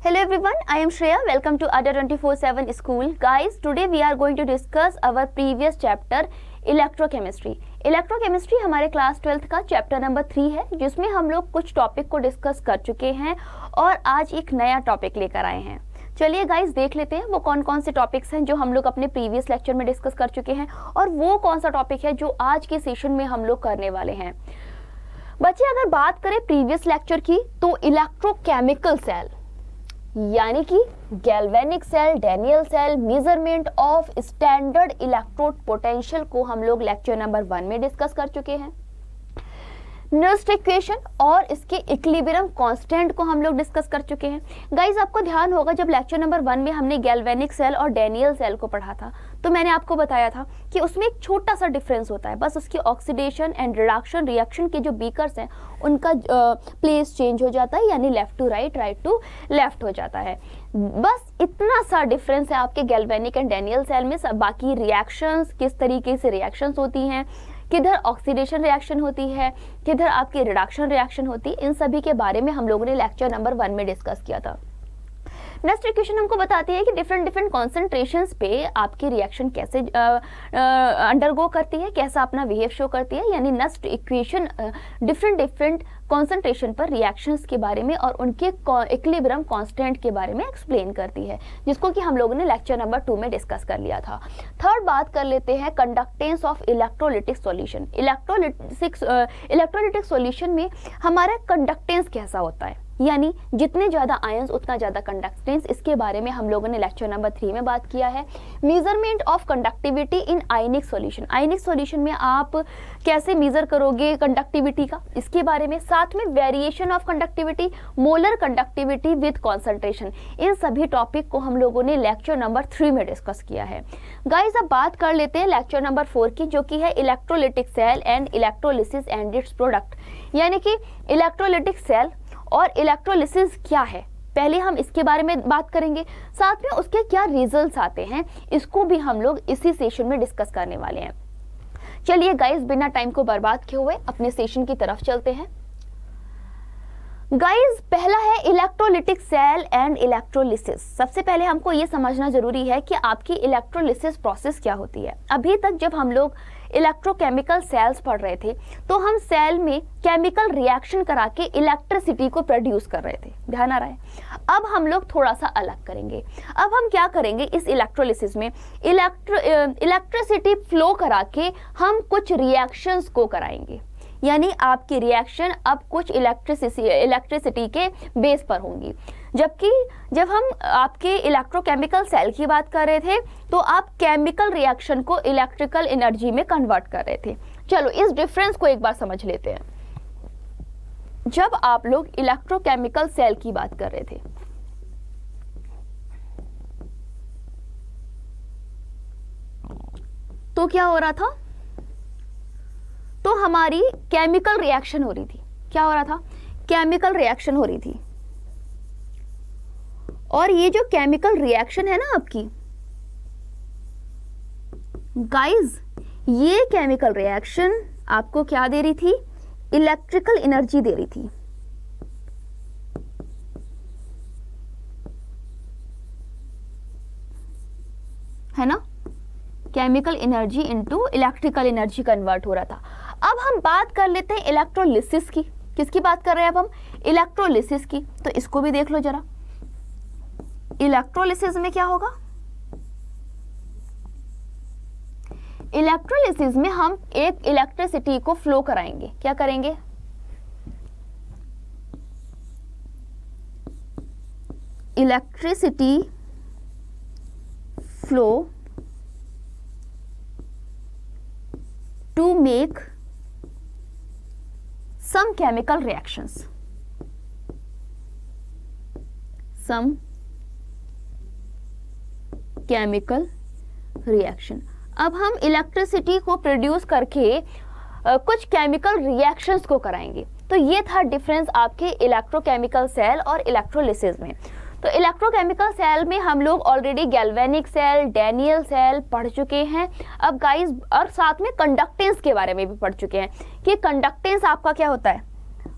Hello everyone, I am Shreya. Welcome to Ada 24/7 School. Guys, today we are going to discuss our previous chapter electrochemistry. Electrochemistry हमारे class 12th का chapter number 3 है, जिसमें हम लोग कुछ topic को discuss कर चुके हैं और आज एक नया टॉपिक लेकर आए हैं. चलिए गाइस देख लेते हैं वो कौन कौन से टॉपिक्स हैं जो हम लोग अपने प्रीवियस लेक्चर में डिस्कस कर चुके हैं और वो कौन सा टॉपिक है जो आज के सेशन में हम लोग करने वाले हैं. बच्चे, अगर बात करें प्रीवियस लेक्चर की तो इलेक्ट्रोकेमिकल सेल यानी कि galvanic cell, Daniell cell, measurement of standard electrode potential को हम लोग लेक्चर नंबर 1 में डिस्कस कर चुके हैं. नर्स्ट इक्वेशन और इसके इक्विलिब्रियम कांस्टेंट को हम लोग डिस्कस कर चुके हैं. गाइस, आपको ध्यान होगा जब लेक्चर नंबर 1 में हमने गैल्वेनिक सेल और डैनियल सेल को पढ़ा था तो मैंने आपको बताया था कि उसमें एक छोटा सा डिफरेंस होता है, बस उसकी ऑक्सीडेशन एंड रिडक्शन रिएक्शन के जो बीकर्स हैं उनका प्लेस चेंज हो जाता है, यानी left to right, right to left हो जाता है. बस इतना सा डिफरेंस है आपके गैल्वेनिक एंड डैनियल सेल में. सब बाकी रिएक्शंस, किस तरीके से रिएक्शंस होती हैं, किधर ऑक्सीडेशन रिएक्शन होती है, किधर आपकी रिडक्शन रिएक्शन होती है, इन सभी के बारे में हम लोगों ने लेक्चर नंबर 1 में डिस्कस किया था. नेक्स्ट इक्वेशन हमको बताती है कि डिफरेंट कॉन्सेंट्रेशंस पे आपकी रिएक्शन कैसे अंडरगो करती है, कैसा अपना बिहेव शो करती है. यानी नेक्स्ट इक्वेशन डिफरेंट कॉन्सेंट्रेशन पर रिएक्शंस के बारे में और उनके इक्विलिब्रियम कांस्टेंट के बारे में एक्सप्लेन करती है, जिसको कि हम लोगों ने लेक्चर नंबर 2 में डिस्कस कर लिया था. थर्ड बात कर लेते हैं conductance of electrolytic solution. Electrolytic solution में हमारा कंडक्टेंस कैसा होता है, यानी जितने ज्यादा आयंस उतना ज्यादा कंडक्टेंस. इसके बारे में हम लोगों ने लेक्चर नंबर 3 में बात किया है. Measurement of conductivity in ionic solution. Ionic solution में आप कैसे मेजर करोगे कंडक्टिविटी का, इसके बारे में. साथ में variation of conductivity, molar conductivity with concentration, इन सभी टॉपिक को हम लोगों ने लेक्चर नंबर 3 में डिस्कस किया है. गाइस, अब बात कर लेते हैं लेक्चर नंबर 4 की, जो कि है electrolytic cell and electrolysis and its product. यानी कि इलेक्ट्रोलिटिक सेल और इलेक्ट्रोलिसिस क्या है, पहले हम इसके बारे में बात करेंगे. साथ में उसके क्या रिजल्ट्स आते हैं, इसको भी हम लोग इसी सेशन में डिस्कस करने वाले हैं. चलिए गाइस, बिना टाइम को बर्बाद किए हुए अपने सेशन की तरफ चलते हैं. गाइस, पहला है इलेक्ट्रोलिटिक सेल एंड इलेक्ट्रोलिसिस. सबसे पहले हमको ये समझना जरूरी है कि आपकी इलेक्ट्रोलिसिस प्रोसेस क्या होती है. अभी तक जब हम लोग इलेक्ट्रोकेमिकल सेल्स पढ़ रहे थे तो हम सेल में केमिकल रिएक्शन करा के इलेक्ट्रिसिटी को प्रोड्यूस कर रहे थे, ध्यान आ रहा है. अब हम लोग थोड़ा सा अलग करेंगे. अब हम क्या करेंगे, इस इलेक्ट्रोलिसिस में इलेक्ट्रिसिटी फ्लो करा के हम कुछ रिएक्शंस को कराएंगे. यानी आपकी रिएक्शन अब कुछ इलेक्ट्रिसिटी के बेस पर होंगी. जबकि जब हम आपके इलेक्ट्रोकेमिकल सेल की बात कर रहे थे तो आप केमिकल रिएक्शन को इलेक्ट्रिकल एनर्जी में कन्वर्ट कर रहे थे. चलो इस डिफरेंस को एक बार समझ लेते हैं. जब आप लोग इलेक्ट्रोकेमिकल सेल की बात कर रहे थे तो क्या हो रहा था, तो हमारी केमिकल रिएक्शन हो रही थी. क्या हो रहा था, केमिकल रिएक्शन हो रही थी. और ये जो केमिकल रिएक्शन है ना आपकी गाइस, ये केमिकल रिएक्शन आपको क्या दे रही थी, इलेक्ट्रिकल एनर्जी दे रही थी. है ना, chemical energy into electrical energy convert हो रहा था. अब हम बात कर लेते हैं इलेक्ट्रोलिसिस की. किसकी बात कर रहे हैं अब हम, इलेक्ट्रोलिसिस की. तो इसको भी देख लो जरा. इलेक्ट्रोलिसिस में क्या होगा, इलेक्ट्रोलिसिस में हम एक इलेक्ट्रिसिटी को फ्लो कराएंगे. क्या करेंगे, electricity flow to make some chemical reactions. Some chemical reaction. अब हम इलेक्ट्रिसिटी को प्रोड्यूस करके कुछ केमिकल रिएक्शंस को कराएंगे. तो ये था डिफरेंस आपके इलेक्ट्रोकेमिकल सेल और इलेक्ट्रोलिसिस में. तो इलेक्ट्रोकेमिकल सेल में हम लोग already galvanic cell, Daniell cell पढ़ चुके हैं. अब गाइस, और साथ में कंडक्टेंस के बारे में भी पढ़ चुके हैं कि कंडक्टेंस आपका क्या होता है,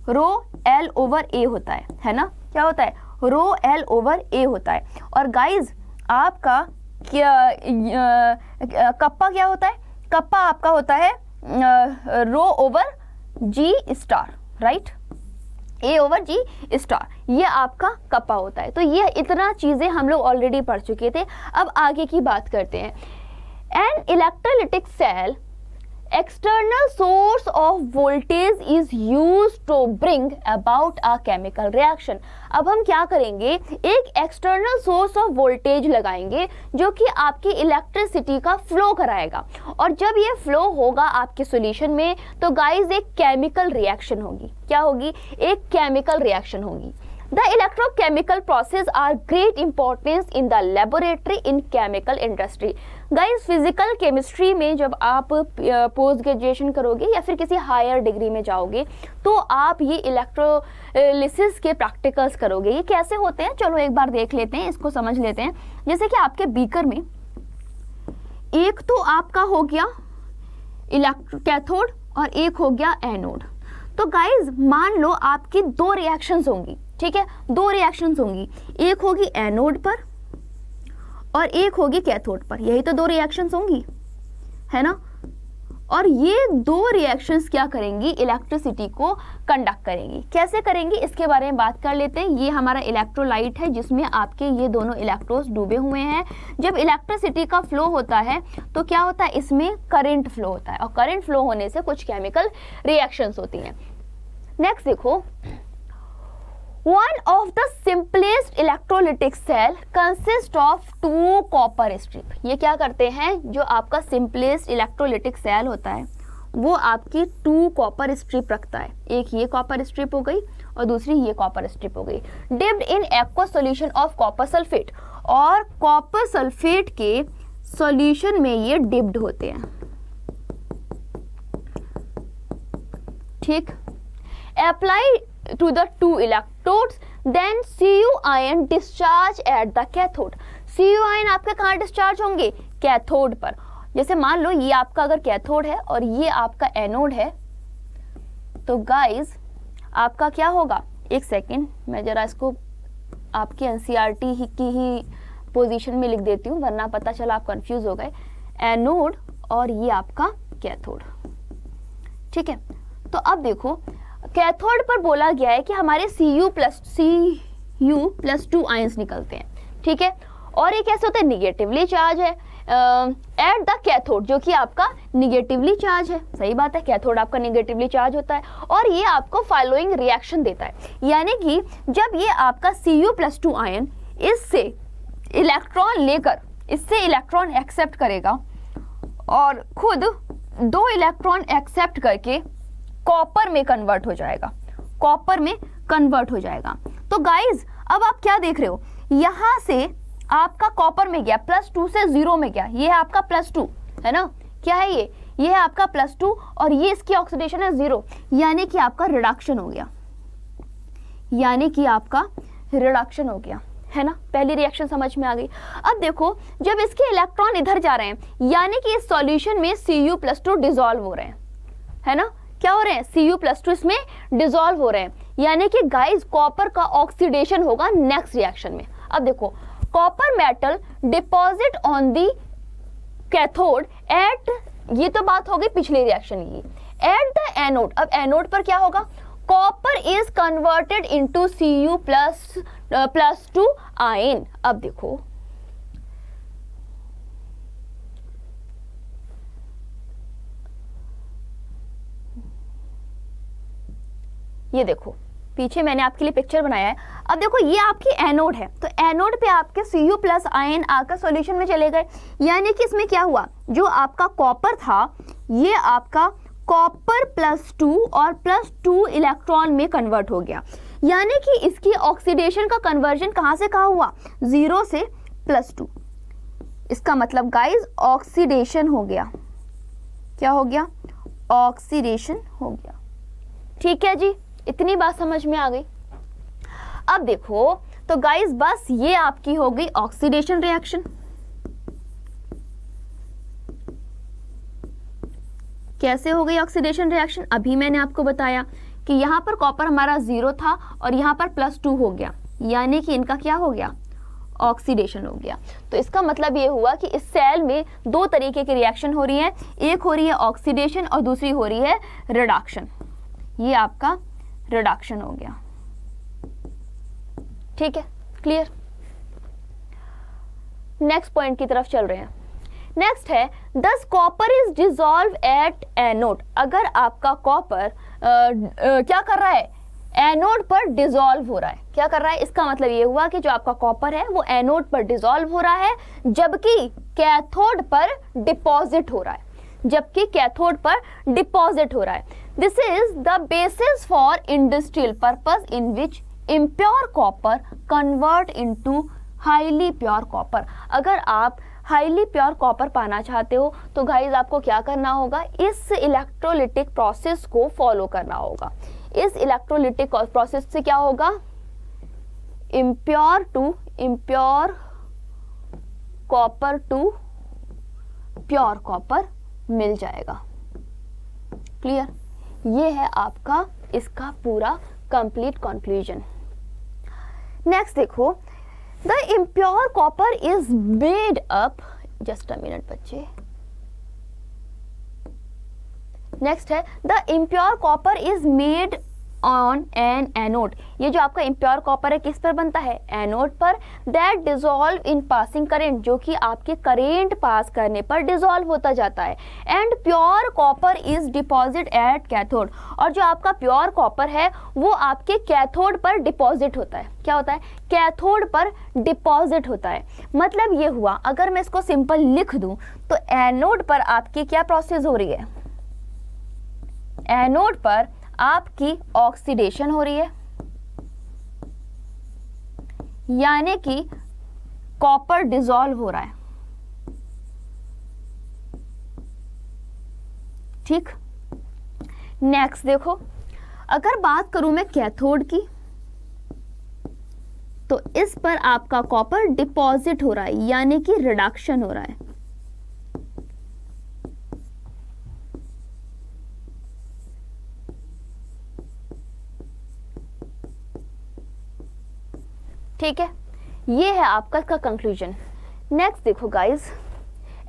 रो L/A होता है ना. क्या होता है, रो एल ओवर ए होता है। और गाइज आपका क्या कप्पा क्या होता है? कप्पा आपका होता है रो ओवर जी स्टार, राइट, ए ओवर जी स्टार, ये आपका कप्पा होता है। तो ये इतना चीज़ें हम लोग ऑलरेडी पढ़ चुके थे। अब आगे की बात करते हैं। An electrolytic cell external source of voltage is used to bring about a chemical reaction। अब हम क्या करेंगे, एक एक्सटर्नल सोर्स ऑफ वोल्टेज लगाएंगे जो कि आपकी इलेक्ट्रिसिटी का फ्लो कराएगा, और जब ये फ्लो होगा आपके सॉल्यूशन में तो गाइस एक केमिकल रिएक्शन होगी। क्या होगी? एक केमिकल रिएक्शन होगी। The electrochemical process are great importance in the laboratory in chemical industry। Guys physical chemistry में जब आप पोस्ट ग्रेजुएशन करोगे या फिर किसी हायर डिग्री में जाओगे तो आप ये इलेक्ट्रोलिसिस के प्रैक्टिकल्स करोगे। ये कैसे होते हैं चलो एक बार देख लेते हैं, इसको समझ लेते हैं। जैसे कि आपके बीकर में एक तो आपका हो गया कैथोड और एक हो गया एनोड। तो गाइज मान लो आपकी दो रिएक्शंस होंगी, ठीक है, दो रिएक्शंस होंगी, एक होगी एनोड पर और एक होगी कैथोड पर। यही तो दो रिएक्शंस होंगी, है ना। और ये दो रिएक्शंस क्या करेंगी? इलेक्ट्रिसिटी को कंडक्ट करेंगी। कैसे करेंगी इसके बारे में बात कर लेते हैं। ये हमारा इलेक्ट्रोलाइट है जिसमें आपके ये दोनों इलेक्ट्रोड्स डूबे हुए हैं। जब इलेक्ट्रिसिटी का फ्लो होता है तो क्या होता है? इसमें करंट फ्लो होता है और करंट फ्लो होने से कुछ केमिकल रिएक्शंस होती हैं। नेक्स्ट देखो, One of the simplest electrolytic cell consist of two copper strip। ये क्या करते हैं? जो आपका simplest electrolytic cell होता है वो आपकी 2 कॉपर स्ट्रिप रखता है। एक ये कॉपर स्ट्रिप हो गई और दूसरी ये कॉपर स्ट्रिप हो गई। Dipped in aqueous solution of copper sulphate, और कॉपर सल्फेट के सॉल्यूशन में ये डिप्ड होते हैं, ठीक। Apply to the two electrodes, then Cu ion discharge at the cathode। Cu ion आपके कहाँ डिस्चार्ज होंगे? कैथोड पर। जैसे मान लो ये आपका अगर कैथोड है और ये आपका एनोड है तो गाइस आपका क्या होगा? एक सेकेंड, मैं जरा इसको आपके एनसीईआरटी की ही पोजीशन में लिख देती हूँ वरना पता चला आप कंफ्यूज हो गए। एनोड और ये आपका कैथोड, ठीक है। तो अब देखो कैथोड पर बोला गया है कि हमारे Cu प्लस 2 आयंस निकलते हैं, ठीक है। और ये कैसे होता है? निगेटिवली चार्ज है एट द कैथोड, जो कि आपका निगेटिवली चार्ज है। सही बात है, कैथोड आपका निगेटिवली चार्ज होता है और ये आपको फॉलोइंग रिएक्शन देता है। यानी कि जब ये आपका Cu प्लस 2 आयन इससे इलेक्ट्रॉन लेकर इससे इलेक्ट्रॉन एक्सेप्ट करेगा और खुद 2 इलेक्ट्रॉन एक्सेप्ट करके कॉपर में कन्वर्ट हो जाएगा, कॉपर में कन्वर्ट हो जाएगा। तो गाइज अब आप क्या देख रहे हो? यहां से आपका कॉपर में गया, +2 से 0 में गया, ये है आपका +2, है ना। क्या है ये है आपका +2 और ये इसकी ऑक्सीडेशन है 0, यानी कि आपका रिडक्शन हो गया, यानी कि आपका रिडक्शन हो गया, है ना। पहली रिएक्शन समझ में आ गई। अब देखो जब इसके इलेक्ट्रॉन इधर जा रहे हैं यानी कि इस सॉल्यूशन में Cu प्लस 2 डिसॉल्व हो रहे हैं, है ना। क्या हो रहे हैं? Cu प्लस 2 इसमें डिसॉल्व हो रहे हैं, यानी कि गाइस कॉपर का ऑक्सीडेशन होगा नेक्स्ट रिएक्शन में। अब देखो copper metal deposit on the cathode at, ये तो बात हो गई पिछली रिएक्शन की। एट द एनोड, अब एनोड पर क्या होगा? Copper is converted into Cu plus 2 ion. अब देखो ये देखो पीछे मैंने आपके लिए पिक्चर बनाया है। अब देखो ये आपकी एनोड है तो एनोड पे आपके Cu प्लस आयन आकर सॉल्यूशन में चले गए, यानी कि इसमें क्या हुआ? जो आपका कॉपर था ये आपका कॉपर +2 और +2 इलेक्ट्रॉन में कन्वर्ट हो गया, यानी कि इसकी ऑक्सीडेशन का कन्वर्जन कहाँ से कहाँ हुआ? 0 से +2। इसका मतलब गाइस ऑक्सीडेशन हो गया। क्या हो गया? ऑक्सीडेशन हो गया। ठीक है जी, इतनी बात समझ में आ गई। अब देखो तो गाइस बस ये आपकी हो गई ऑक्सीडेशन रिएक्शन। कैसे हो गई ऑक्सीडेशन रिएक्शन? अभी मैंने आपको बताया कि यहां पर कॉपर हमारा 0 था और यहां पर +2 हो गया, यानी कि इनका क्या हो गया, ऑक्सीडेशन हो गया। तो इसका मतलब ये हुआ कि इस सेल में दो तरीके की रिएक्शन हो रही है, एक हो रही है ऑक्सीडेशन और दूसरी हो रही है रिडक्शन। ये आपका रिडक्शन हो गया, ठीक है, क्लियर। नेक्स्ट पॉइंट की तरफ चल रहे हैं। नेक्स्ट है दस copper is dissolve at anode. अगर आपका कॉपर क्या कर रहा है, एनोड पर डिसॉल्व हो रहा है। क्या कर रहा है, इसका मतलब ये हुआ कि जो आपका कॉपर है वो एनोड पर डिसॉल्व हो रहा है, जबकि कैथोड पर डिपॉजिट हो रहा है, जबकि कैथोड पर डिपॉजिट हो रहा है। This is the basis for industrial purpose in which impure copper convert into highly pure copper. अगर आप हाईली प्योर कॉपर पाना चाहते हो तो गाइज आपको क्या करना होगा, इस इलेक्ट्रोलिटिक प्रोसेस को फॉलो करना होगा। इस इलेक्ट्रोलिटिक प्रोसेस से क्या होगा, impure copper to pure copper मिल जाएगा। क्लियर, ये है आपका इसका पूरा कंप्लीट कंक्लूजन। नेक्स्ट देखो, the impure copper is made up, just a minute बच्चे। नेक्स्ट है the impure copper is made on an anode. ये जो आपका इम्प्योर कॉपर है किस पर बनता है, एनोड पर। That dissolve in passing current, जो कि आपके करेंट पास करने पर डिसॉल्व होता जाता है। And pure copper is deposit at cathode, और जो आपका प्योर कॉपर है वो आपके कैथोड पर डिपॉजिट होता है। क्या होता है, कैथोड पर डिपॉजिट होता है। मतलब ये हुआ, अगर मैं इसको सिंपल लिख दूं तो एनोड पर आपकी क्या प्रोसेस हो रही है, एनोड पर आपकी ऑक्सीडेशन हो रही है, यानी कि कॉपर डिसॉल्व हो रहा है। ठीक, नेक्स्ट देखो, अगर बात करूं मैं कैथोड की तो इस पर आपका कॉपर डिपॉजिट हो रहा है, यानी कि रिडक्शन हो रहा है। ठीक है, ये है आपका इसका कंक्लूजन। नेक्स्ट देखो गाइस,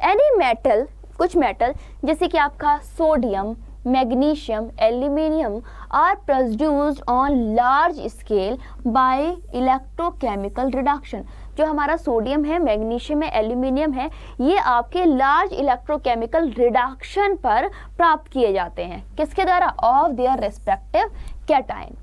एनी मेटल, कुछ मेटल जैसे कि आपका sodium, magnesium, aluminium are produced on large scale by electrochemical reduction. जो हमारा सोडियम है, मैग्नीशियम है, एल्यूमिनियम है, ये आपके लार्ज इलेक्ट्रोकेमिकल रिडक्शन पर प्राप्त किए जाते हैं। किसके द्वारा, of their respective cation.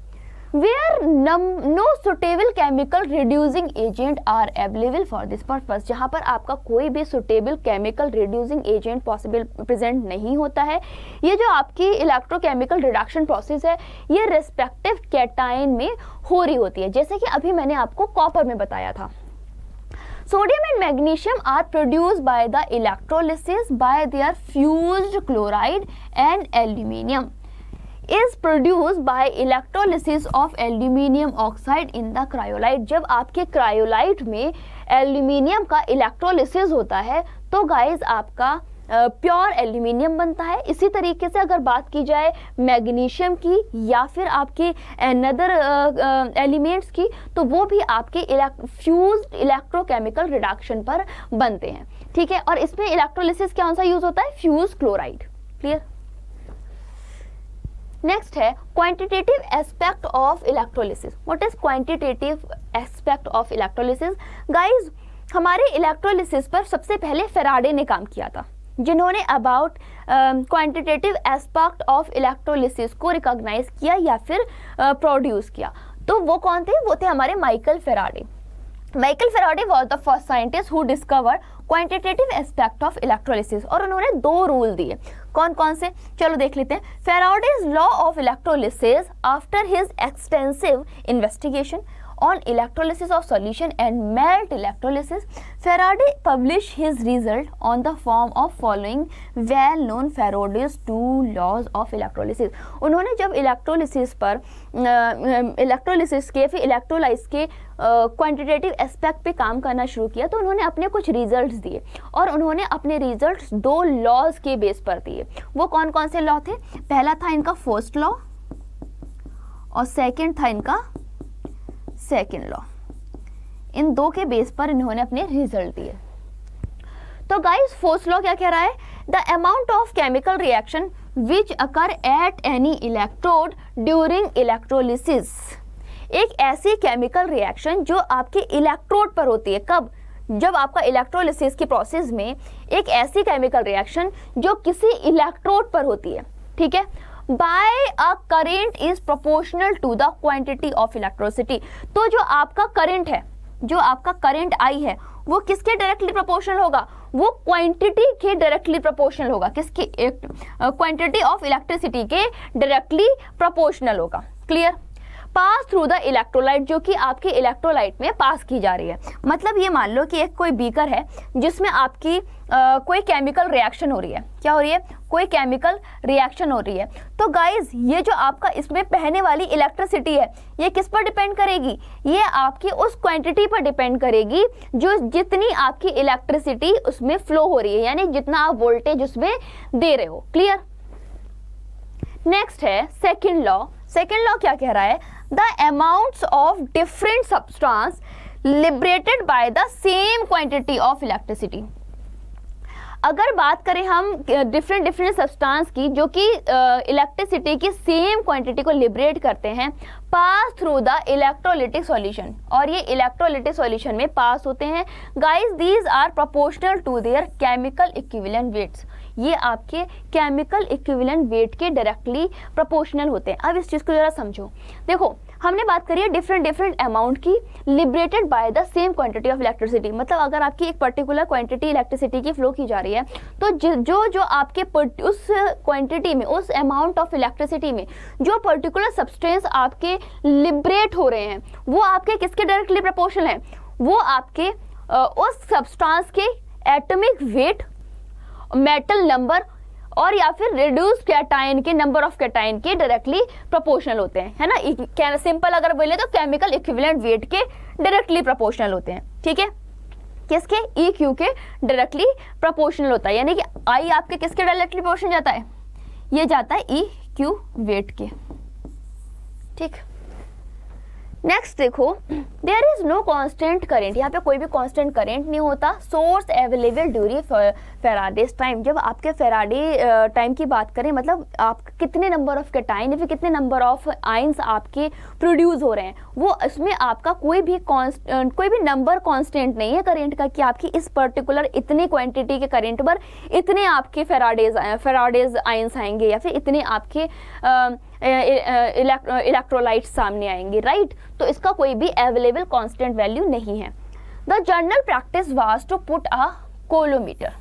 Where no suitable chemical reducing agent are available for this purpose, जहाँ पर आपका कोई भी suitable chemical reducing agent possible present नहीं होता है। ये जो आपकी electrochemical reduction process है ये respective cation में हो रही होती है, जैसे कि अभी मैंने आपको कॉपर में बताया था। Sodium and magnesium are produced by the electrolysis by their fused chloride and aluminium is produced by electrolysis of aluminium oxide in the cryolite। जब आपके क्रायोलाइट में एल्यूमिनियम का इलेक्ट्रोलिसिस होता है तो गाइस आपका प्योर एल्यूमिनियम बनता है। इसी तरीके से अगर बात की जाए मैग्नीशियम की या फिर आपके अनदर एलिमेंट्स की, तो वो भी आपके फ्यूज्ड इलेक्ट्रोकेमिकल रिडक्शन पर बनते हैं। ठीक है, और इसमें इलेक्ट्रोलिसिस कौन सा यूज होता है, फ्यूज क्लोराइड। क्लियर। नेक्स्ट है quantitative aspect of electrolysis. What is quantitative aspect of electrolysis? Guys, हमारे इलेक्ट्रोलिसिस पर सबसे पहले फेराडे ने काम किया था, जिन्होंने about quantitative aspect of electrolysis को रिकॉग्नाइज किया या फिर प्रोड्यूस किया। तो वो कौन थे? वो थे हमारे Michael Faraday. Michael Faraday was the first scientist who discovered quantitative aspect of electrolysis, और उन्होंने 2 रूल दिए। कौन कौन से, चलो देख लेते हैं। Faraday's law of electrolysis, after his extensive investigation on electrolysis of solution and melt electrolysis, Faraday published his result on the form of following well-known Faraday's 2 laws of electrolysis। उन्होंने जब इलेक्ट्रोलिसिस पर इलेक्ट्रोलिसिस के फिर electrolysed के quantitative aspect पे काम करना शुरू किया, तो उन्होंने अपने कुछ रिजल्ट्स दिए, और उन्होंने अपने रिजल्ट्स 2 लॉज के बेस पर दिए। वो कौन कौन से लॉ थे? पहला था इनका फर्स्ट लॉ और सेकेंड था इनका सेकेंड लॉ। इन दो के बेस पर इन्होंने अपने रिजल्ट दिए। तो गाइस फोर्स लॉ क्या कह रहा है, the amount of chemical reaction which occur at any electrode during electrolysis, एक ऐसी केमिकल रिएक्शन जो आपके इलेक्ट्रोड पर होती है। कब? जब आपका इलेक्ट्रोलिसिस की प्रोसेस में एक ऐसी केमिकल रिएक्शन जो किसी इलेक्ट्रोड पर होती है, ठीक है, by a current is proportional to the quantity of electricity. तो जो आपका करंट है, जो आपका करंट आई है, वो किसके डायरेक्टली प्रोपोर्शनल होगा? वो क्वांटिटी के डायरेक्टली प्रोपोर्शनल होगा। किसकी? क्वांटिटी ऑफ इलेक्ट्रिसिटी के डायरेक्टली प्रोपोर्शनल होगा। Clear? Pass through the electrolyte, जो कि आपके इलेक्ट्रोलाइट में पास की जा रही है। मतलब ये मान लो कि एक कोई बीकर है जिसमें आपकी कोई केमिकल रिएक्शन हो रही है। क्या हो रही है? कोई केमिकल रिएक्शन हो रही है। तो गाइज ये जो आपका इसमें बहने वाली इलेक्ट्रिसिटी है, ये किस पर डिपेंड करेगी? ये आपकी उस क्वांटिटी पर डिपेंड करेगी जो जितनी आपकी इलेक्ट्रिसिटी उसमें फ्लो हो रही है, यानी जितना आप वोल्टेज उसमें दे रहे हो। क्लियर? नेक्स्ट है सेकेंड लॉ। सेकेंड लॉ क्या कह रहा है? The amounts of different substance liberated by the same quantity of electricity. अगर बात करें हम डिफरेंट सब्सटेंस की जो कि इलेक्ट्रिसिटी की सेम क्वांटिटी को लिबरेट करते हैं, pass through the electrolytic solution, और ये इलेक्ट्रोलिटिक सॉल्यूशन में पास होते हैं। Guys these are proportional to their chemical equivalent weights. ये आपके केमिकल इक्विवेलेंट वेट के डायरेक्टली प्रोपोर्शनल होते हैं। अब इस चीज़ को जरा समझो। देखो, हमने बात करी है डिफरेंट अमाउंट की liberated by the same quantity of electricity. मतलब अगर आपकी एक पर्टिकुलर क्वांटिटी इलेक्ट्रिसिटी की फ्लो की जा रही है, तो जो आपके उस क्वांटिटी में, उस अमाउंट ऑफ इलेक्ट्रिसिटी में जो पर्टिकुलर सब्सटेंस आपके लिबरेट हो रहे हैं, वो आपके किसके डायरेक्टली प्रोपोर्शनल है? वो आपके उस सब्सटेंस के एटॉमिक वेट, मेटल नंबर, और या फिर रिड्यूस कैटायन के नंबर ऑफ कैटायन के डायरेक्टली प्रोपोर्शनल होते हैं, है ना। सिंपल अगर बोले तो केमिकल इक्विवेलेंट वेट के डायरेक्टली प्रोपोर्शनल होते हैं। ठीक है, किसके? ई क्यू के डायरेक्टली प्रोपोर्शनल होता है, यानी कि आई आपके किसके डायरेक्टली प्रोपोर्शनल जाता है? ये जाता है ई क्यू वेट के। ठीक, नेक्स्ट देखो, there is no constant current. यहाँ पे कोई भी कांस्टेंट करेंट नहीं होता। Source available during Faraday's time. जब आपके फेराडे टाइम की बात करें, मतलब आप कितने नंबर ऑफ कैटायन या फिर कितने नंबर ऑफ आयंस आपके प्रोड्यूस हो रहे हैं, वो इसमें आपका कोई भी नंबर कांस्टेंट नहीं है करेंट का, कि आपकी इस पर्टिकुलर इतनी क्वांटिटी के करेंट पर इतने आपके फेराडेज आयंस आएंगे या फिर इतने आपके इलेक्ट्रोलाइट्स सामने आएंगे, राइट। तो इसका कोई भी अवेलेबल कांस्टेंट वैल्यू नहीं है। The general practice was to put a coulometer,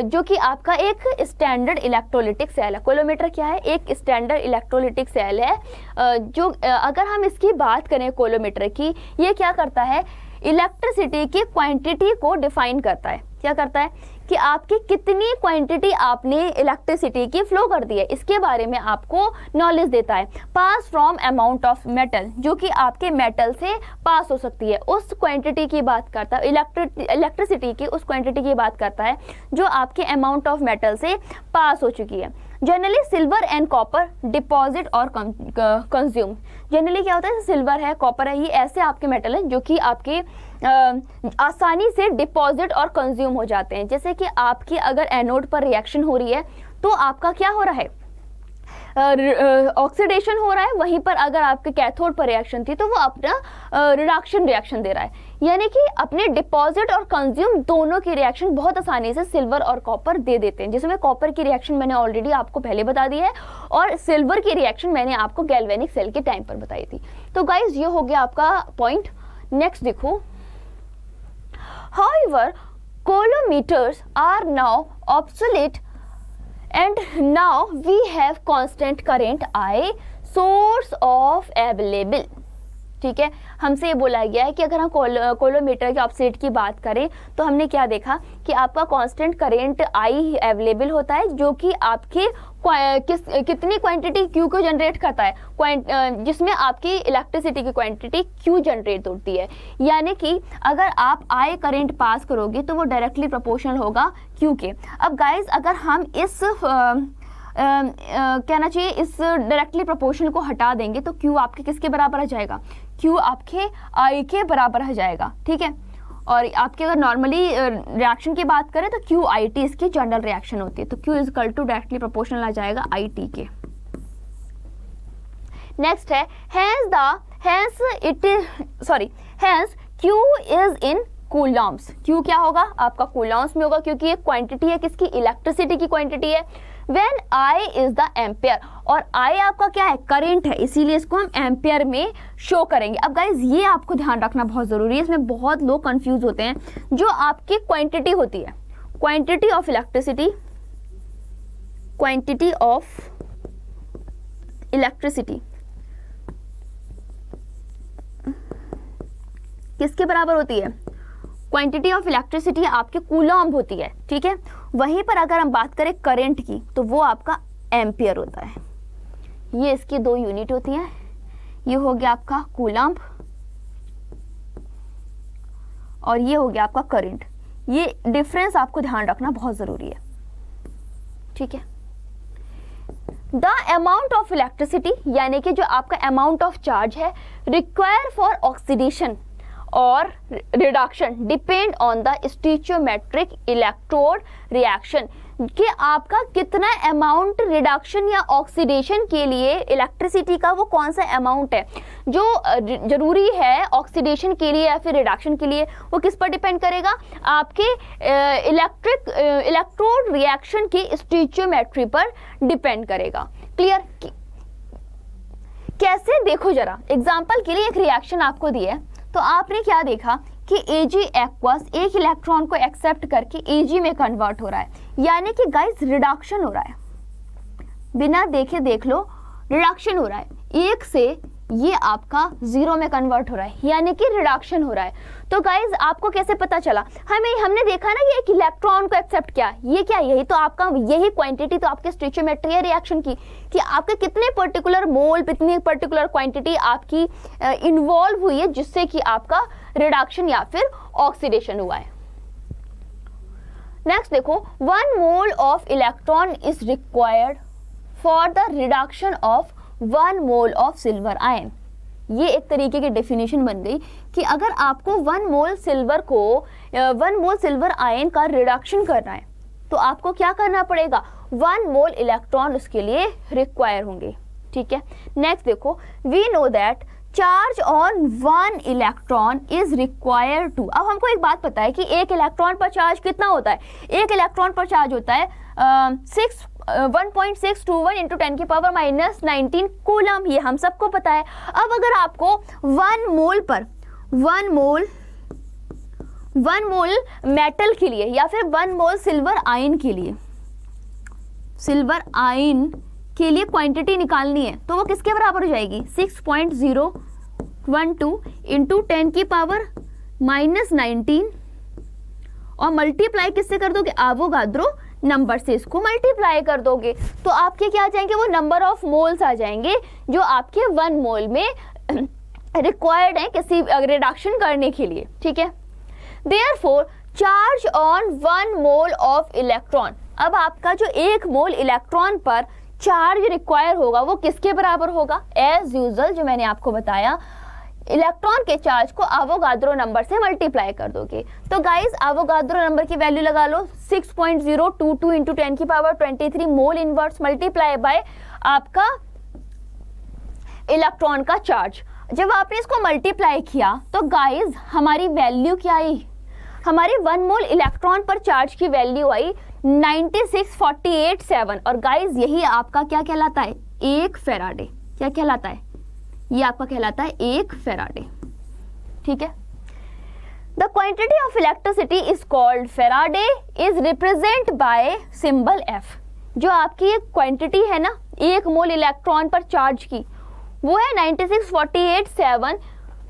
जो कि आपका एक स्टैंडर्ड इलेक्ट्रोलिटिक सेल है। कोलोमीटर क्या है? एक स्टैंडर्ड इलेक्ट्रोलिटिक सेल है, जो अगर हम इसकी बात करें कोलोमीटर की, ये क्या करता है? इलेक्ट्रिसिटी की क्वांटिटी को डिफाइन करता है। क्या करता है? कि आपकी कितनी क्वांटिटी आपने इलेक्ट्रिसिटी की फ्लो कर दी है, इसके बारे में आपको नॉलेज देता है। पास फ्रॉम अमाउंट ऑफ मेटल, जो कि आपके मेटल से पास हो सकती है, उस क्वांटिटी की बात करता है। इलेक्ट्रिसिटी की उस क्वांटिटी की बात करता है जो आपके अमाउंट ऑफ मेटल से पास हो चुकी है। Generally silver and copper deposit और कंज्यूम। जनरली क्या होता है? सिल्वर है, कॉपर है, ये ऐसे आपके मेटल हैं जो कि आपके आसानी से डिपॉजिट और कंज्यूम हो जाते हैं। जैसे कि आपकी अगर एनोड पर रिएक्शन हो रही है तो आपका क्या हो रहा है? ऑक्सीडेशन हो रहा है। वहीं पर अगर आपके कैथोड पर रिएक्शन थी तो वो अपना रिडक्शन रिएक्शन दे रहा है। यानी कि अपने डिपॉजिट और कंज्यूम दोनों की रिएक्शन बहुत आसानी से सिल्वर और कॉपर दे देते हैं। जिसमें कॉपर की रिएक्शन मैंने ऑलरेडी आपको पहले बता दी है और सिल्वर की रिएक्शन मैंने आपको गैल्वेनिक सेल के टाइम पर बताई थी। तो गाइज ये हो गया आपका पॉइंट। नेक्स्ट देखो, however coulometers are now obsolete and now we have constant current I source of available। ठीक है, हमसे ये बोला गया है कि अगर हम कोलोमीटर के ऑब्सोलेट की बात करें तो हमने क्या देखा कि आपका कांस्टेंट करंट आई अवेलेबल होता है, जो कि आपके कितनी क्वांटिटी क्यू को जनरेट करता है, जिसमें आपकी इलेक्ट्रिसिटी की क्वांटिटी क्यू जनरेट होती है। यानी कि अगर आप आई करंट पास करोगे तो वो डायरेक्टली प्रोपोर्शनल होगा क्यू के। अब गाइज अगर हम इस कहना चाहिए इस डायरेक्टली प्रोपोर्शनल को हटा देंगे तो Q आपके किसके बराबर आ जाएगा, Q आपके I के बराबर आ जाएगा, ठीक है। और आपके अगर नॉर्मली रिएक्शन की बात करें तो QIT इसकी जनरल रिएक्शन होती है, तो Q is equal to directly proportional आ जाएगा IT के। नेक्स्ट है hence Q is in coulombs. Q क्या होगा आपका कूलम्स में होगा, क्योंकि ये क्वांटिटी है किसकी, इलेक्ट्रिसिटी की क्वांटिटी है। When I is the ampere, और I आपका क्या है, करंट है, इसीलिए इसको हम एम्पेयर में शो करेंगे। अब गाइज ये आपको ध्यान रखना बहुत जरूरी है, इसमें बहुत लोग कंफ्यूज होते हैं। जो आपकी क्वांटिटी होती है, quantity of electricity, quantity of electricity किसके बराबर होती है, क्वांटिटी ऑफ इलेक्ट्रिसिटी आपके कूलम्ब होती है, ठीक है। वहीं पर अगर हम बात करें करंट की तो वो आपका एम्पियर होता है। ये इसकी दो यूनिट होती हैं, ये हो गया आपका कूलम्ब और ये हो गया आपका करंट। ये डिफरेंस आपको ध्यान रखना बहुत जरूरी है, ठीक है। द अमाउंट ऑफ इलेक्ट्रिसिटी यानी कि जो आपका अमाउंट ऑफ चार्ज है रिक्वायर फॉर ऑक्सीडेशन और reduction depend on the stoichiometric electrode reaction, कि आपका कितना अमाउंट रिडक्शन या ऑक्सीडेशन के लिए इलेक्ट्रिसिटी का वो कौन सा अमाउंट है जो जरूरी है ऑक्सीडेशन के लिए या फिर रिडक्शन के लिए, वो किस पर डिपेंड करेगा, आपके इलेक्ट्रोड रिएक्शन की स्टीचियोमेट्री पर डिपेंड करेगा। क्लियर? कैसे, देखो जरा एग्जांपल के लिए एक रिएक्शन आपको दिया है, तो आपने क्या देखा कि Ag एक्वस एक इलेक्ट्रॉन को एक्सेप्ट करके Ag में कन्वर्ट हो रहा है, यानी कि गाइस रिडक्शन हो रहा है, बिना देखे देख लो रिडक्शन हो रहा है, एक से ये आपका 0 में कन्वर्ट हो रहा है, यानी कि रिडक्शन हो रहा है। तो गाइस आपको कैसे पता चला, हमने देखा ना ये एक इलेक्ट्रॉन को एक्सेप्ट किया, ये क्या, यही तो आपका, यही क्वांटिटी तो आपके स्टीचियोमेट्री है रिएक्शन की, कि आपके कितने पर्टिकुलर मोल, कितनी पर्टिकुलर क्वांटिटी आपकी इन्वॉल्व हुई है जिससे कि आपका रिडक्शन या फिर ऑक्सीडेशन हुआ है। नेक्स्ट देखो, 1 mole of electron is required for the reduction of 1 mole of silver ion. ये एक तरीके की डेफिनेशन बन गई कि अगर आपको 1 मोल सिल्वर आयन का रिडक्शन करना है तो आपको क्या करना पड़ेगा, 1 मोल इलेक्ट्रॉन उसके लिए रिक्वायर होंगे, ठीक है। नेक्स्ट देखो, we know that charge on 1 electron is required to. अब हमको एक बात पता है कि एक इलेक्ट्रॉन पर चार्ज कितना होता है, एक इलेक्ट्रॉन पर चार्ज होता है 1.621 इंटू 10 की पावर -19 कूलम, ये हम सबको पता है। अब अगर आपको 1 मोल मेटल के लिए या फिर 1 मोल सिल्वर आयन के लिए क्वांटिटी निकालनी है तो वो किसके बराबर हो जाएगी, 6.012 इंटू 10 की पावर -19 और मल्टीप्लाई किससे कर दोगे, एवोगाड्रो नंबर से इसको मल्टीप्लाई कर दोगे, तो आपके क्या आ जाएंगे, वो नंबर ऑफ मोल्स आ जाएंगे जो आपके 1 मोल में रिक्वायर्ड है किसी रिडक्शन करने के लिए, ठीक है। Therefore charge on 1 mole of electron, अब आपका जो 1 मोल इलेक्ट्रॉन पर चार्ज रिक्वायर होगा वो किसके बराबर होगा, एज यूजुअल जो मैंने आपको बताया, इलेक्ट्रॉन के चार्ज को एवोगाड्रो नंबर से मल्टीप्लाई कर दोगे। तो गाइस एवोगाड्रो नंबर की वैल्यू लगा लो, 6.022 इंटू 10 की power 23 mole inverse multiply by आपका इलेक्ट्रॉन का चार्ज। जब आपने इसको मल्टीप्लाई किया तो गाइस हमारी वैल्यू क्या आई, हमारी 1 मोल इलेक्ट्रॉन पर चार्ज की वैल्यू आई 9648.7 और गाइस यही आपका क्या कहलाता है, 1 फेराडे। क्या कहलाता है, ये आपका कहलाता है 1 फेराडे, ठीक है। The quantity of electricity is called Faraday is represent by symbol F। जो आपकी एक क्वांटिटी है ना 1 मोल इलेक्ट्रॉन पर चार्ज की, वो है 9648.7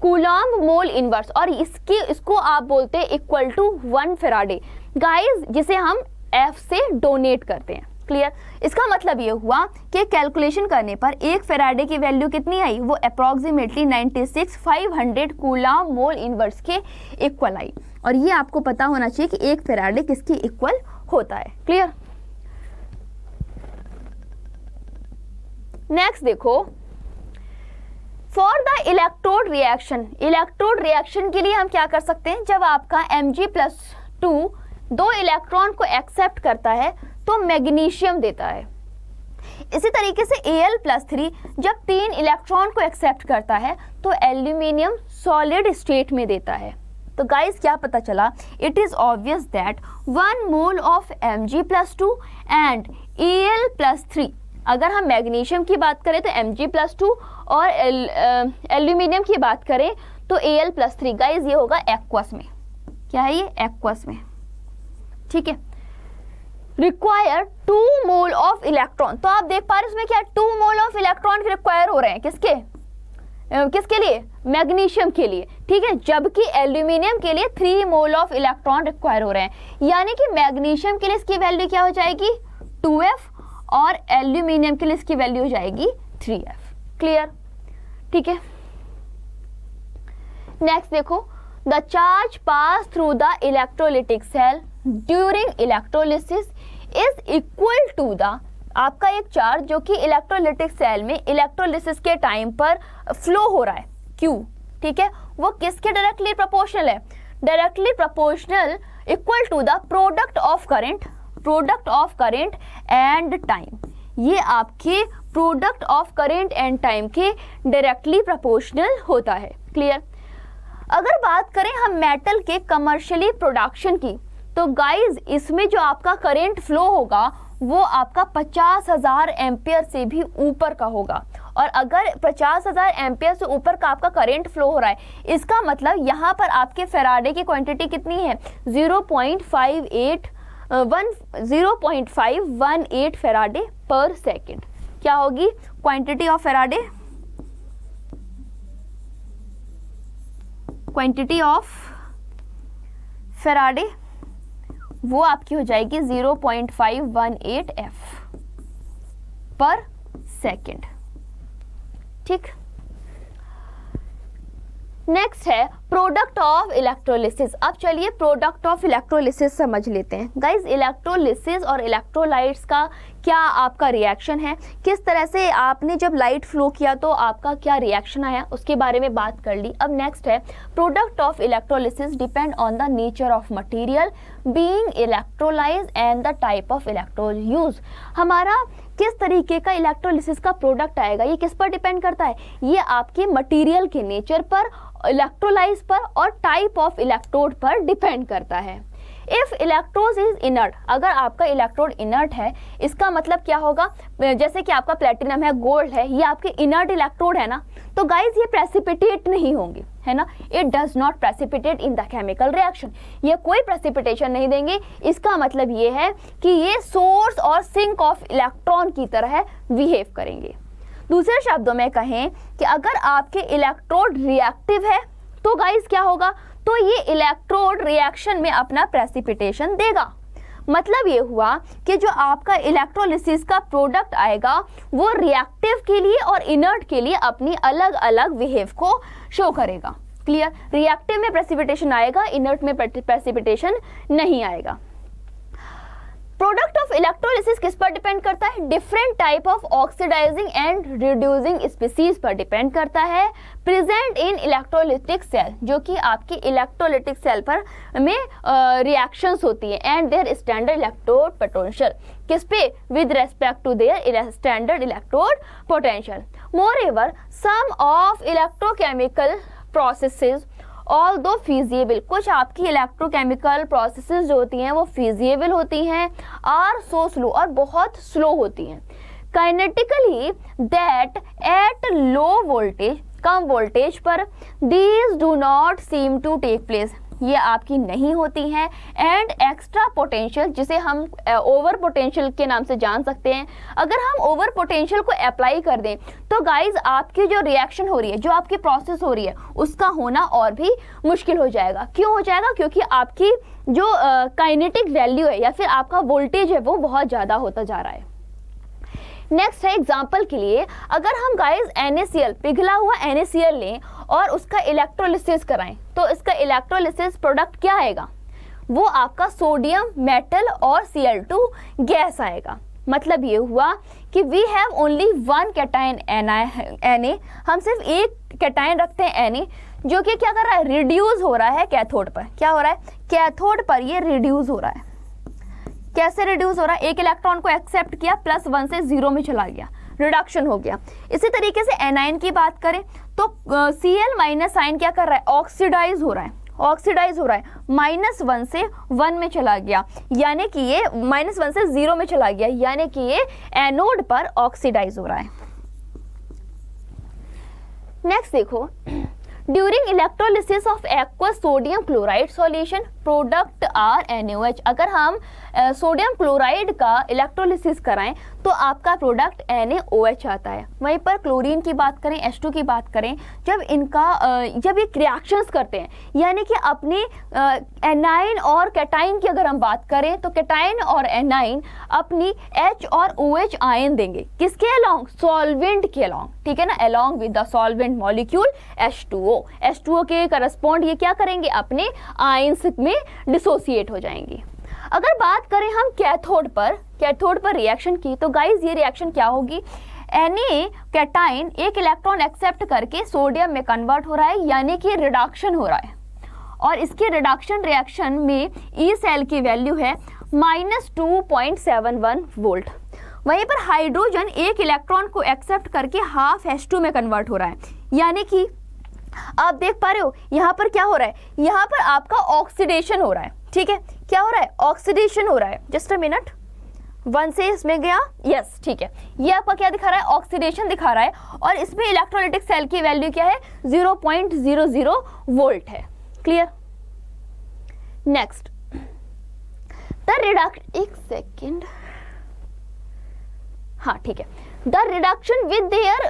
कूलम्ब मोल इनवर्स, और इसको आप बोलते हैं इक्वल टू 1 फेराडे गाइस, जिसे हम F से डोनेट करते हैं। क्लियर? इसका मतलब ये हुआ कि कैलकुलेशन करने पर 1 फेराडे की वैल्यू कितनी आई, वो अप्रॉक्सीमेटली 96,500 कूलम्ब मोल इनवर्स के इक्वल आई, और ये आपको पता होना चाहिए कि 1 फेराडे किसकी इक्वल होता है। क्लियर? नेक्स्ट देखो, फॉर द इलेक्ट्रोड रिएक्शन के लिए हम क्या कर सकते हैं, जब आपका Mg+2 दो इलेक्ट्रॉन को एक्सेप्ट करता है तो मैग्नीशियम देता है। इसी तरीके से Al+3 जब 3 इलेक्ट्रॉन को एक्सेप्ट करता है तो एल्यूमिनियम सॉलिड स्टेट में देता है। तो गाइस क्या पता चला, it is obvious that 1 mole of Mg+2 and Al+3, अगर हम मैग्नीशियम की बात करें तो Mg+2 और एल्यूमिनियम की बात करें तो Al+3, गाइस ये होगा एक्वस में। क्या है ये? एक्वस में, ठीक है। रिक्वायर 2 मोल ऑफ इलेक्ट्रॉन, तो आप देख पा रहे हैं इसमें क्या 2 मोल ऑफ इलेक्ट्रॉन रिक्वायर हो रहे हैं, किसके लिए? मैग्नीशियम के लिए, ठीक है। जबकि एल्यूमिनियम के लिए 3 मोल ऑफ इलेक्ट्रॉन रिक्वायर हो रहे हैं, यानी कि मैग्नीशियम के लिए इसकी वैल्यू क्या हो जाएगी 2f और एल्यूमिनियम के लिए इसकी वैल्यू हो जाएगी 3f। क्लियर, ठीक है। नेक्स्ट देखो, the charge pass through the electrolytic cell during electrolysis is equal to the, आपका एक चार्ज जो कि इलेक्ट्रोलिटिक सेल में इलेक्ट्रोलिसिस के टाइम पर फ्लो हो रहा है, Q, ठीक है, वो किसके डायरेक्टली प्रोपोर्शनल है? Directly proportional equal to the product of current and time. ये आपके product of current and time के डायरेक्टली प्रोपोर्शनल होता है। क्लियर। अगर बात करें हम मेटल के कमर्शियली प्रोडक्शन की, तो गाइज इसमें जो आपका करंट फ्लो होगा वो आपका 50,000 एम्पियर से भी ऊपर का होगा। और अगर 50,000 एम्पियर से ऊपर का आपका करंट फ्लो हो रहा है, इसका मतलब यहाँ पर आपके फेराडे की क्वांटिटी कितनी है? 0.518 फेराडे पर सेकेंड। क्या होगी quantity of Faraday? Quantity of Faraday वो आपकी हो जाएगी 0.518 F पर सेकेंड। ठीक। नेक्स्ट है प्रोडक्ट ऑफ इलेक्ट्रोलिसिस। अब चलिए प्रोडक्ट ऑफ इलेक्ट्रोलिसिस समझ लेते हैं। गाइज इलेक्ट्रोलिसिस और इलेक्ट्रोलाइट्स का क्या आपका रिएक्शन है, किस तरह से आपने जब लाइट फ्लो किया तो आपका क्या रिएक्शन आया, उसके बारे में बात कर ली। अब नेक्स्ट है product of electrolysis depend on the nature of material being electrolysed and the type of electrode use. हमारा किस तरीके का इलेक्ट्रोलिसिस का प्रोडक्ट आएगा ये किस पर डिपेंड करता है? ये आपके मटेरियल के नेचर पर, इलेक्ट्रोलाइज पर और टाइप ऑफ इलेक्ट्रोड पर डिपेंड करता है। इफ इलेक्ट्रोड इज इनर्ट, अगर आपका इलेक्ट्रोड इनर्ट है इसका मतलब क्या होगा, जैसे कि आपका प्लेटिनम है, गोल्ड है, ये आपके इनर्ट इलेक्ट्रोड है ना, तो गाइज ये प्रेसिपिटेट नहीं होंगे, है ना। It does not precipitate in the chemical reaction, ये कोई प्रेसिपिटेशन नहीं देंगे। इसका मतलब ये है कि ये सोर्स और सिंक ऑफ इलेक्ट्रॉन की तरह बिहेव करेंगे। दूसरे शब्दों में कहें कि अगर आपके इलेक्ट्रोड रिएक्टिव है तो गाइज क्या होगा, तो ये इलेक्ट्रोड रिएक्शन में अपना प्रेसिपिटेशन देगा। मतलब ये हुआ कि जो आपका इलेक्ट्रोलिसिस का प्रोडक्ट आएगा वो रिएक्टिव के लिए और इनर्ट के लिए अपनी अलग अलग बिहेव को शो करेगा। क्लियर। रिएक्टिव में प्रेसिपिटेशन आएगा, इनर्ट में प्रेसिपिटेशन नहीं आएगा। प्रोडक्ट ऑफ इलेक्ट्रोलिसिस किस पर डिपेंड करता है? Different type of oxidizing and reducing species पर डिपेंड करता है प्रेजेंट इन इलेक्ट्रोलिटिक सेल, जो कि आपकी इलेक्ट्रोलिटिक सेल पर में रिएक्शंस होती है and their standard electrode potential, किस पे? With respect to their standard electrode potential. Moreover some of electrochemical processes although feasible, कुछ आपकी इलेक्ट्रोकेमिकल प्रोसेसेस जो होती हैं वो फीजिएबल होती हैं, आर सो स्लो, और बहुत स्लो होती हैं। Kinetically that at low voltage, कम वोल्टेज पर these do not seem to take place, ये आपकी नहीं होती हैं। एंड एक्स्ट्रा पोटेंशियल, जिसे हम ओवर पोटेंशियल के नाम से जान सकते हैं, अगर हम ओवर पोटेंशियल को अप्लाई कर दें तो गाइज आपकी जो रिएक्शन हो रही है, जो आपकी प्रोसेस हो रही है, उसका होना और भी मुश्किल हो जाएगा। क्यों हो जाएगा? क्योंकि आपकी जो काइनेटिक वैल्यू है या फिर आपका वोल्टेज है वो बहुत ज़्यादा होता जा रहा है। नेक्स्ट है एग्जाम्पल के लिए, अगर हम गाइज NaCl, पिघला हुआ NaCl लें और उसका इलेक्ट्रोलिसिस कराएं तो इसका इलेक्ट्रोलिसिस प्रोडक्ट क्या आएगा? वो आपका सोडियम मेटल और Cl2 गैस आएगा। मतलब ये हुआ कि we have only one cation Na, हम सिर्फ एक कैटायन रखते हैं Na, जो कि क्या कर रहा है, रिड्यूस हो रहा है कैथोड पर। क्या हो रहा है, कैथोड पर ये रिड्यूस हो रहा है। कैसे रिड्यूस हो रहा है, एक इलेक्ट्रॉन को एक्सेप्ट किया, +1 से 0 में चला गया, रिडक्शन हो गया। इसी तरीके से एनायन की बात करें तो Cl- आयन क्या कर रहा है, ऑक्सीडाइज हो रहा है, ऑक्सीडाइज हो रहा है, -1 से 1 में चला गया, यानी कि ये -1 से 0 में चला गया, यानी कि ये एनोड पर ऑक्सीडाइज हो रहा है। नेक्स्ट देखो, during electrolysis of aqueous sodium chloride solution product are NaOH। अगर हम सोडियम क्लोराइड का इलेक्ट्रोलिसिस कराएं तो आपका प्रोडक्ट NaOH आता है। वहीं पर क्लोरीन की बात करें, H2 की बात करें, जब ये रिएक्शंस करते हैं, यानी कि अपने एनाइन और कैटाइन की अगर हम बात करें तो कैटाइन और एनाइन अपनी H और OH आयन देंगे, किसके अलोंग, सॉल्वेंट के अलोंग, ठीक है ना, along with the solvent molecule H2O के करस्पॉन्ड ये क्या करेंगे, अपने आयंस में डिसोसिएट हो जाएंगी। अगर बात करें हम कैथोड पर रिएक्शन की, तो गाइज ये रिएक्शन क्या होगी, Na कैटाइन एक इलेक्ट्रॉन एक्सेप्ट करके सोडियम में कन्वर्ट हो रहा है, यानी कि रिडक्शन हो रहा है, और इसके रिडक्शन रिएक्शन में ई सेल की वैल्यू है -2.71 वोल्ट। वहीं पर हाइड्रोजन एक इलेक्ट्रॉन को एक्सेप्ट करके हाफ H2 में कन्वर्ट हो रहा है, यानी कि आप देख पा रहे हो यहाँ पर क्या हो रहा है, यहाँ पर आपका ऑक्सीडेशन हो रहा है, ठीक है, क्या हो रहा है, ऑक्सीडेशन हो रहा है। जस्ट अ मिनट, 1 से इसमें गया, यस ठीक है, ये आपका क्या दिखा रहा है, ऑक्सीडेशन दिखा रहा है, और इसमें इलेक्ट्रोलाइटिक सेल की वैल्यू क्या है, 0.00 वोल्ट है। क्लियर। नेक्स्ट, द रिडक्शन, एक सेकेंड, हाँ ठीक है, the reduction with their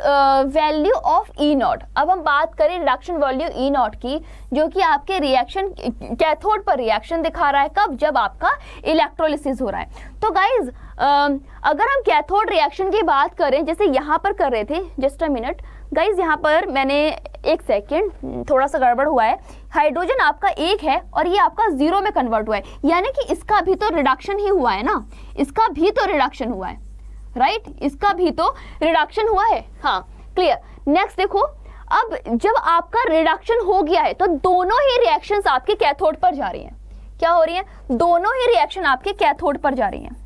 value of E0। अब हम बात करें रिडक्शन वैल्यू E0 की, जो कि आपके रिएक्शन कैथोड पर रिएक्शन दिखा रहा है, कब, जब आपका इलेक्ट्रोलिसिस हो रहा है। तो गाइज अगर हम कैथोड रिएक्शन की बात करें, जैसे यहाँ पर कर रहे थे, जस्ट अ मिनट गाइज, यहाँ पर मैंने, एक सेकेंड, थोड़ा सा गड़बड़ हुआ है, हाइड्रोजन आपका 1 है और ये आपका 0 में कन्वर्ट हुआ है, यानी कि इसका भी तो रिडक्शन ही हुआ है ना, इसका भी तो रिडक्शन हुआ है, राइट इसका भी तो रिडक्शन हुआ है। हाँ क्लियर। नेक्स्ट देखो, अब जब आपका रिडक्शन हो गया है तो दोनों ही रिएक्शंस आपके कैथोड पर जा रही हैं। क्या हो रही हैं, दोनों ही रिएक्शन आपके कैथोड पर जा रही हैं।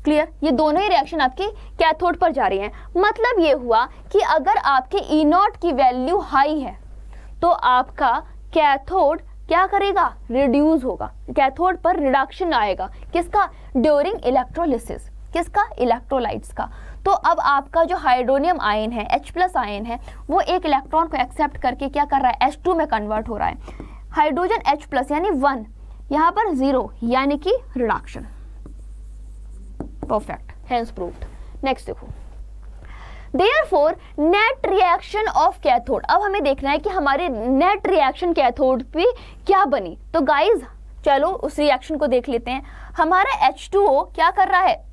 क्लियर, ये दोनों ही रिएक्शन आपके कैथोड पर जा रही हैं। मतलब ये हुआ कि अगर आपके E0 की वैल्यू हाई है तो आपका कैथोड क्या करेगा, रिड्यूस होगा, कैथोड पर रिडक्शन आएगा, किसका, ड्यूरिंग इलेक्ट्रोलिसिस, किसका, इलेक्ट्रोलाइट्स का। तो अब आपका जो हाइड्रोनियम आयन है, H+ आयन है, वो एक इलेक्ट्रॉन को एक्सेप्ट करके क्या कर रहा है, H2 में कन्वर्ट हो रहा है। हाइड्रोजन H+ यानी 1, यहाँ पर 0 यानी कि रिडक्शन। Perfect, hence proved. नेक्स्ट देखो, therefore net reaction of cathode. अब हमें देखना है कि हमारे नेट रिएक्शन कैथोड पे क्या बनी। तो गाइज चलो उस रिएक्शन को देख लेते हैं। हमारा H2O क्या कर रहा है,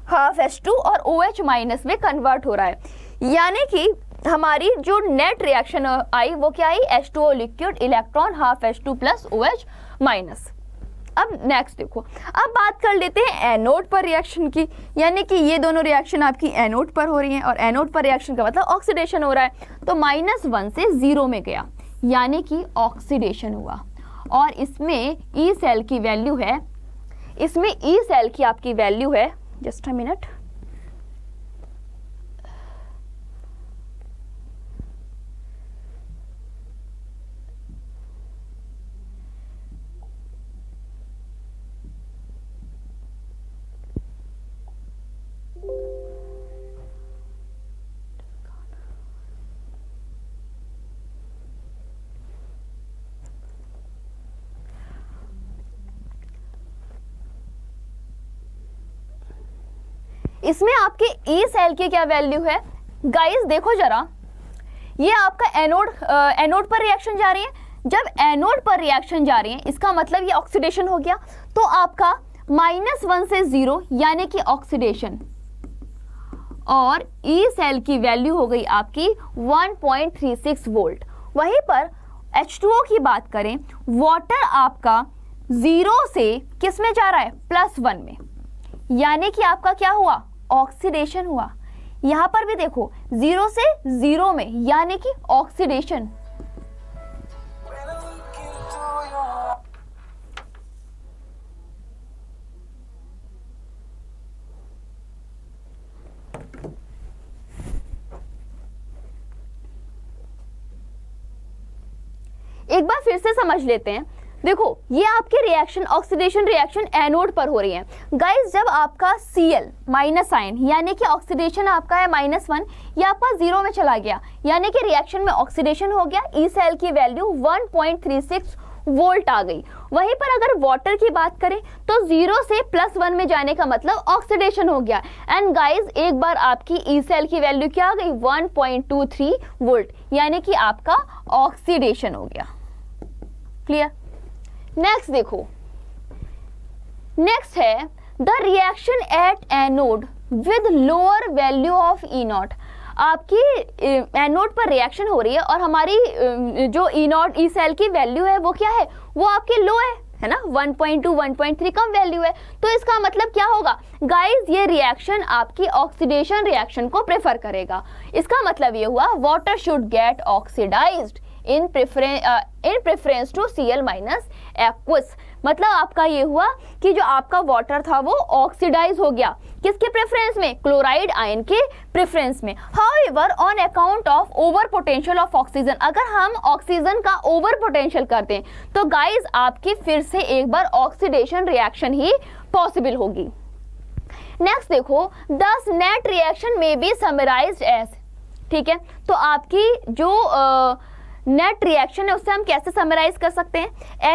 हाफ H2 और OH- में कन्वर्ट हो रहा है, यानी कि हमारी जो नेट रिएक्शन आई वो क्या आई, H2O liquid electron half H2 + OH-। अब नेक्स्ट देखो, अब बात कर लेते हैं एनोड पर रिएक्शन की, यानी कि ये दोनों रिएक्शन आपकी एनोड पर हो रही हैं, और एनोड पर रिएक्शन का मतलब ऑक्सीडेशन हो रहा है। तो -1 से 0 में गया, यानी कि ऑक्सीडेशन हुआ, और इसमें ई सेल की वैल्यू है, इसमें ई सेल की आपकी वैल्यू है, जस्ट अ मिनट, इसमें आपके ई सेल की क्या वैल्यू है। गाइस देखो जरा, ये आपका एनोड पर रिएक्शन जा रही है। जब एनोड पर रिएक्शन जा रही है इसका मतलब ये ऑक्सीडेशन हो गया, तो आपका -1 से 0 यानी कि ऑक्सीडेशन, और ई सेल की वैल्यू हो गई आपकी 1.36 वोल्ट। वहीं पर H2O की बात करें, वाटर आपका 0 से किस में जा रहा है, +1 में, यानी कि आपका क्या हुआ, ऑक्सीडेशन हुआ। यहाँ पर भी देखो 0 से 0 में, यानी कि ऑक्सीडेशन। एक बार फिर से समझ लेते हैं। देखो ये आपके रिएक्शन, ऑक्सीडेशन रिएक्शन एनोड पर हो रही है। गाइस जब आपका Cl माइनस आयन, यानी कि ऑक्सीडेशन आपका है -1, ये आपका 0 में चला गया, यानी कि रिएक्शन में ऑक्सीडेशन हो गया। ई सेल की वैल्यू 1.36 वोल्ट आ गई। वहीं पर अगर वाटर की बात करें तो 0 से +1 में जाने का मतलब ऑक्सीडेशन हो गया। एंड गाइस एक बार आपकी ई सेल की वैल्यू क्या आ गई, 1.23 वोल्ट, यानी कि आपका ऑक्सीडेशन हो गया। क्लियर। नेक्स्ट देखो, नेक्स्ट है the reaction at anode with lower value of E not. आपकी एनोड पर रिएक्शन हो रही है और हमारी जो ई नॉट, ई सेल की वैल्यू है वो क्या है, वो आपकी लो है ना, 1.2 1.3 कम वैल्यू है। तो इसका मतलब क्या होगा गाइस, ये रिएक्शन आपकी ऑक्सीडेशन रिएक्शन को प्रेफर करेगा। इसका मतलब ये हुआ water should get oxidized in preference to Cl minus aqueous. मतलब आपका ये हुआ कि जो आपका वाटर था वो ऑक्सीडाइज हो गया, किसके प्रेफरेंस में, क्लोराइड आयन के प्रेफरेंस में। However on account of over potential of oxygen, अगर हम ऑक्सीजन का ओवर पोटेंशियल करते हैं तो गाइज आपकी फिर से एक बार ऑक्सीडेशन रिएक्शन ही पॉसिबल होगी। नेक्स्ट देखो, दस नेट रिएक्शन में बी समराइज्ड एज, ठीक है। तो आपकी जो नेट रिएक्शन है उससे हम कैसे समराइज कर सकते हैं,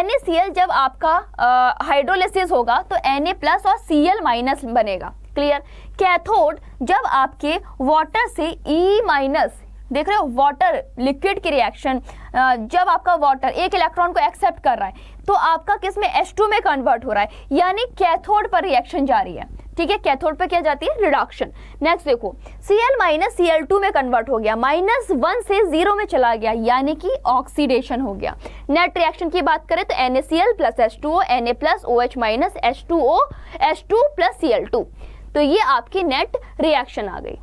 NaCl जब आपका हाइड्रोलिसिस होगा तो Na+ और Cl- बनेगा। क्लियर। कैथोड जब आपके वाटर से E-, देख रहे हो, वाटर लिक्विड की रिएक्शन, जब आपका वाटर एक इलेक्ट्रॉन को एक्सेप्ट कर रहा है तो आपका किस में, H2 में कन्वर्ट हो रहा है, यानी कैथोड पर रिएक्शन जारी है। ठीक है, कैथोड पे क्या जाती है, रिडक्शन। नेक्स्ट देखो, Cl- Cl2 में कन्वर्ट हो गया, -1 से 0 में चला गया, यानी कि ऑक्सीडेशन हो गया। नेट रिएक्शन की बात करें तो NaCl + H2O, Na+ OH- H2O, H2 + Cl2। तो ये आपकी नेट रिएक्शन आ गई।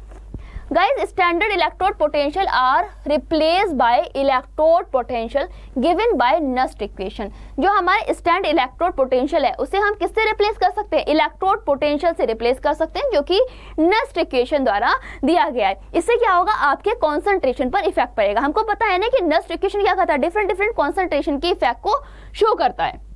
Guys standard electrode potential are replace by electrode potential given by Nernst equation. जो हमारे स्टैंड इलेक्ट्रोड पोटेंशियल है उसे हम किससे रिप्लेस कर सकते हैं, इलेक्ट्रोड पोटेंशियल से रिप्लेस कर सकते हैं, जो कि नस्ट इक्वेशन द्वारा दिया गया है। इससे क्या होगा, आपके कॉन्सेंट्रेशन पर इफेक्ट पड़ेगा। हमको पता है ना कि नस्ट इक्वेशन क्या करता है, डिफरेंट कॉन्सेंट्रेशन के इफेक्ट को शो करता है।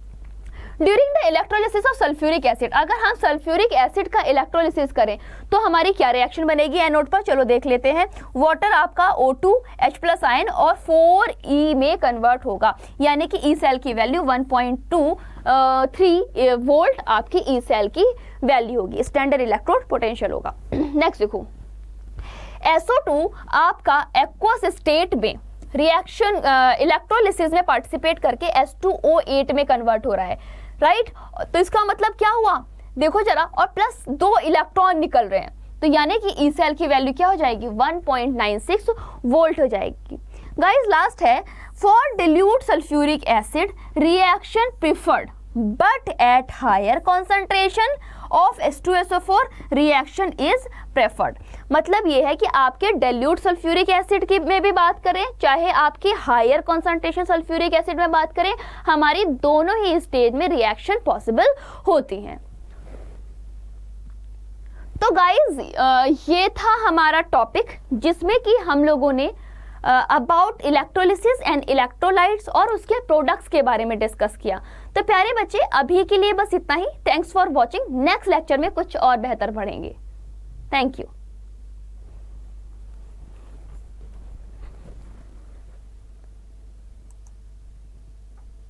During the electrolysis of sulphuric acid, अगर हम सल्फ्यूरिक एसिड का इलेक्ट्रोलिसिस करें तो हमारी क्या रिएक्शन बनेगी एनोड पर, चलो देख लेते हैं। वाटर आपका O2 H+ आयन और 4E में कन्वर्ट होगा, यानी कि ई सेल की वैल्यू 1.23 वोल्ट आपकी ई सेल की वैल्यू होगी, स्टैंडर्ड इलेक्ट्रोड पोटेंशियल होगा। नेक्स्ट देखो, SO2 आपका एक्वस स्टेट में रिएक्शन इलेक्ट्रोलिसिस में पार्टिसिपेट करके H2O8 में कन्वर्ट हो रहा है, राइट। तो इसका मतलब क्या हुआ, देखो जरा, और +2 इलेक्ट्रॉन निकल रहे हैं, तो यानी कि ई सेल की वैल्यू क्या हो जाएगी, 1.96 वोल्ट हो जाएगी। गाइस लास्ट है, for dilute sulphuric acid reaction preferred but at higher concentration of H2SO4 reaction is preferred. मतलब ये है कि आपके डाइल्यूट सल्फ्यूरिक एसिड की में भी बात करें, चाहे आपकी हायर कॉन्सेंट्रेशन सल्फ्यूरिक एसिड में बात करें, हमारी दोनों ही स्टेज में रिएक्शन पॉसिबल होती हैं। तो गाइज ये था हमारा टॉपिक जिसमें कि हम लोगों ने अबाउट इलेक्ट्रोलिसिस एंड इलेक्ट्रोलाइट्स और उसके प्रोडक्ट्स के बारे में डिस्कस किया। तो प्यारे बच्चे अभी के लिए बस इतना ही। Thanks for watching. Next lecture में कुछ और बेहतर पढ़ेंगे। Thank you.